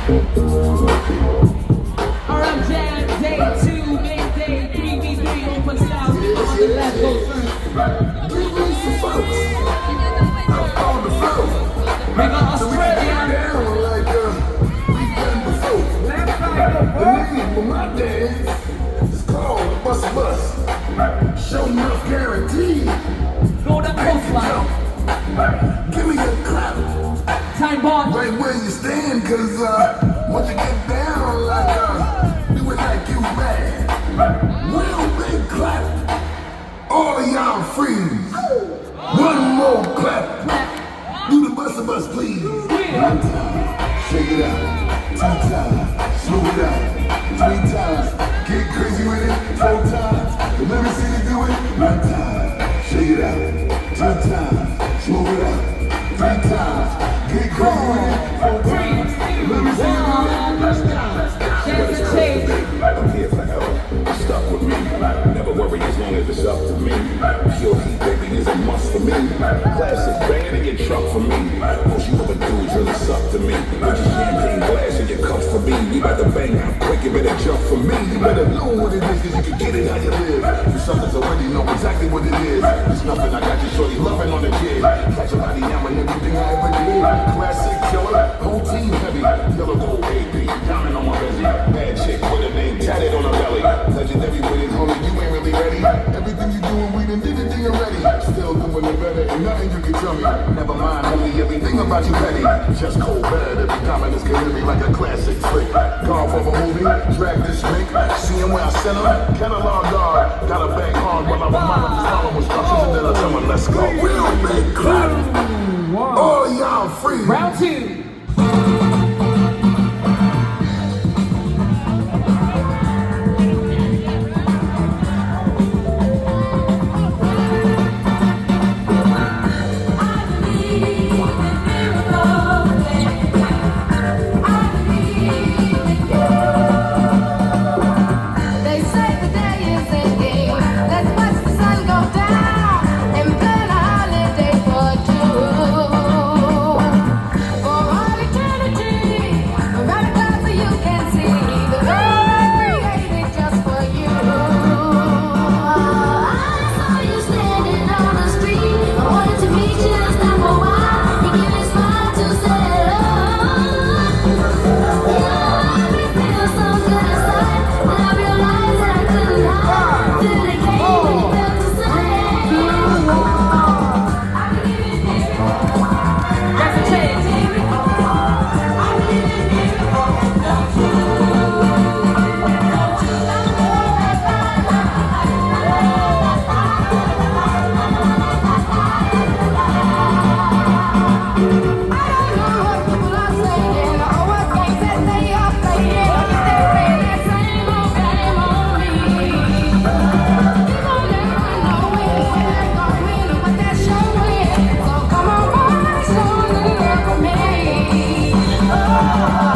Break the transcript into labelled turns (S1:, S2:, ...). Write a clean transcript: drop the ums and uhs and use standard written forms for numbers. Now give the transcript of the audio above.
S1: Alright, jam day 2, midday, 3v3, open style. On the left, go first. We got Australia.
S2: My dance is called Bus Bus. Show enough guaranteed.
S1: Go the coastline.
S2: Give me a clap.
S1: Time bomb.
S2: Right where you stand, cause once you get down, do it like you mad. Real big clap. All of y'all freeze. One more clap. Do the Bus Bus, please. 1 time, shake it out. 2 times, smooth it out. 3 times, get crazy with it. 4 times, let me see you do it. 1 time, shake it out. 2 times, smooth it out. 3 times, get crazy with it. 4 times, let me see you do it.
S3: I'm here forever, stuck with me. Never worry as long as it's up to me. Pure heat, baby, is a must for me. Classic banging in your truck for me. Most you ever do is really suck to me. Put your champagne glass in your cups for me. You better bang out quick, you better jump for me.
S2: You better know what it is, cause you can get it how you live. You suckers already know exactly what it is. There's nothing I got you shorty loving on the kid. Catch your body now and everything I ever did. Classic killer, whole team heavy. Yellow gold AP, diamond on my busy. Bad chick with a name tatted on her belly. Legendary with it, homie, you ain't really ready. Everything you doing, we done did it already. Still doing it better, ain't nothing you can tell me. Never mind, homie, everything about you petty. Just cold bad, every diamond is gonna be like a classic flick. Gone from a movie, drag this mink. See him where I sent him, catalog guard. Got a bang hard while I remind him to follow instructions and then I tell him, let's go. Real big clap. All y'all free.
S1: Round 2. Oh,